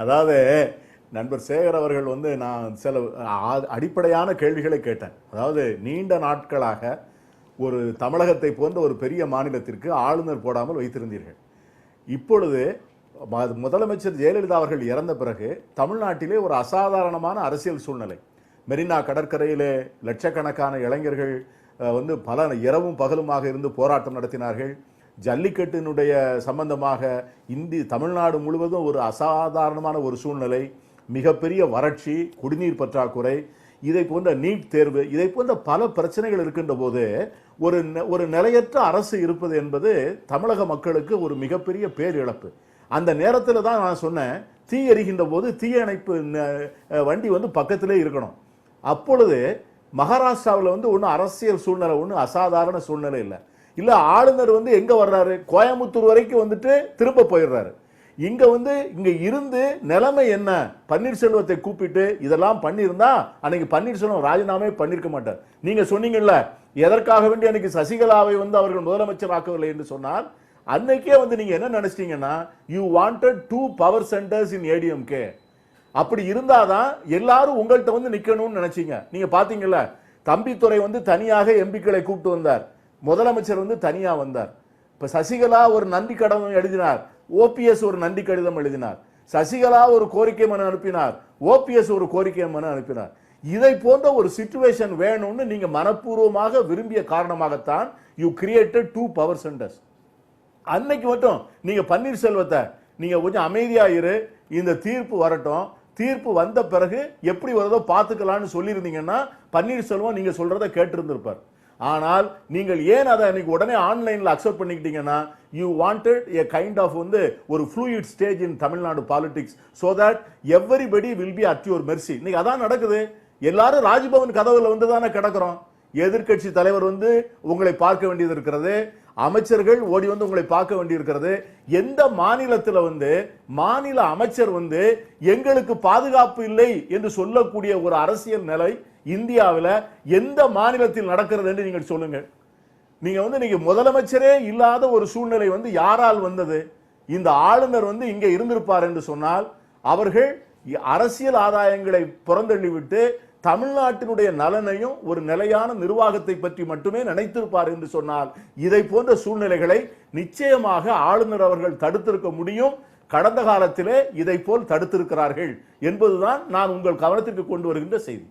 அதாவது நண்பர் சேகர் அவர்கள் வந்து நான் சில அடிப்படையான கேள்விகளை கேட்டேன். அதாவது நீண்ட நாட்களாக ஒரு தமிழகத்தை போன்ற ஒரு பெரிய மாநிலத்திற்கு ஆளுநர் போடாமல் வைத்திருந்தீர்கள். இப்பொழுது முதலமைச்சர் ஜெயலலிதா அவர்கள் இறந்த பிறகு தமிழ்நாட்டிலே ஒரு அசாதாரணமான அரசியல் சூழ்நிலை. மெரினா கடற்கரையிலே லட்சக்கணக்கான இளைஞர்கள் வந்து பல இரவும் பகலுமாக இருந்து போராட்டம் நடத்தினார்கள். ஜல்லிக்கட்டினுடைய சம்பந்தமாக தமிழ்நாடு முழுவதும் ஒரு அசாதாரணமான ஒரு சூழ்நிலை, மிகப்பெரிய வறட்சி, குடிநீர் பற்றாக்குறை, இதை போன்ற நீட் தேர்வு, இதை போன்ற பல பிரச்சனைகள் இருக்கின்ற போது ஒரு நிலையற்ற அரசு இருப்பது என்பது தமிழக மக்களுக்கு ஒரு மிகப்பெரிய பேரிழப்பு. அந்த நேரத்தில் தான் நான் சொன்னேன், தீ எரிகின்ற போது தீயணைப்பு வண்டி வந்து பக்கத்திலே இருக்கணும். அப்பொழுது மகாராஷ்டிராவில் வந்து ஒன்றும் அரசியல் சூழ்நிலை ஒன்றும் அசாதாரண சூழ்நிலை இல்லை. ஆளுநர் வந்து எங்க வர்றாரு, கோயம்புத்தூர் வரைக்கும் வந்துட்டு திரும்ப போயிடுறாரு. இங்க இருந்து நிலைமை என்ன, பன்னீர்செல்வத்தை கூப்பிட்டு இதெல்லாம் பண்ணியிருந்தா அன்னைக்கு பன்னீர்செல்வம் ராஜினாமே பண்ணிருக்க மாட்டார். நீங்க சொன்னீங்கல்ல, எதற்காக வேண்டி அன்னைக்கு சசிகலாவை வந்து அவர்கள் முதலமைச்சர் ஆக்கவில்லை என்று சொன்னால், அன்னைக்கே வந்து நீங்க என்ன நினைச்சிட்டீங்கன்னா, you wanted 2 power centres in ADMK. அப்படி இருந்தாதான் எல்லாரும் உங்கள்கிட்ட வந்து நிக்கணும்னு நினைச்சீங்க. நீங்க பாத்தீங்கல்ல, தம்பித்துறை வந்து தனியாக எம்பிக்களை கூப்பிட்டு வந்தார், முதலமைச்சர் வந்து தனியா வந்தார். இப்ப சசிகலா ஒரு நன்றி கடிதம் எழுதினார், ஓபிஎஸ் ஒரு நன்றி கடிதம் எழுதினார். சசிகலா ஒரு கோரிக்கை மனு அனுப்பினார், ஓபிஎஸ் ஒரு கோரிக்கை மனு அனுப்பினார். இதை போன்ற ஒரு சிச்சுவேஷன் வேணும்னு நீங்க மனப்பூர்வமாக விரும்பிய காரணமாகத்தான் யூ கிரியேட்டட் 2 பவர் சென்டர்ஸ். அன்னைக்கு மட்டும் நீங்க பன்னீர்செல்வத்தை நீங்க கொஞ்சம் அமைதியா இரு, இந்த தீர்ப்பு வரட்டும், தீர்ப்பு வந்த பிறகு எப்படி வருதோ பார்த்துக்கலாம்னு சொல்லியிருந்தீங்கன்னா பன்னீர்செல்வம் நீங்க சொல்றதை கேட்டிருந்திருப்பார். ஆனால் நீங்கள் ஏன் அதை அன்னைக்கு உடனே ஆன்லைன்ல அக்செப்ட் பண்ணிக்கிட்டீங்கன்னா, you wanted a kind of வந்து ஒரு fluid stage in Tamil Nadu politics, so that everybody will be at your mercy. இன்னைக்கு அதான் நடக்குது. எல்லாரும் ராஜ்பவன் கதவுல வந்து தானே கிடக்கிறோம். எதிர்கட்சி தலைவர் வந்து உங்களை பார்க்க வேண்டியது இருக்கிறது, அமைச்சர்கள் ஓடி வந்து உங்களை பார்க்க வேண்டி இருக்கிறது. எந்த மாநிலத்தில் வந்து மாநில அமைச்சர் வந்து எங்களுக்கு பாதுகாப்பு இல்லை என்று சொல்லக்கூடிய ஒரு அரசியல் நிலை இந்தியாவில் எந்த மாநிலத்தில் நடக்கிறது என்று நீங்கள் சொல்லுங்க. நீங்க வந்து நீங்க முதலமைச்சரே இல்லாத ஒரு சூழ்நிலை வந்து யாரால் வந்தது? இந்த ஆளுநர் வந்து இங்க இருந்திருப்பார் என்று சொன்னால், அவர்கள் அரசியல் ஆதாயங்களை புறந்தள்ளிவிட்டு தமிழ்நாட்டினுடைய நலனையும் ஒரு நிலையான நிர்வாகத்தை பற்றி மட்டுமே நினைத்திருப்பார் என்று சொன்னால், இதை போன்ற சூழ்நிலைகளை நிச்சயமாக ஆளுநர் அவர்கள் தடுத்திருக்க முடியும். கடந்த காலத்திலே இதை போல் தடுத்திருக்கிறார்கள் என்பதுதான் நான் உங்கள் கவனத்திற்கு கொண்டு வருகின்ற செய்தி.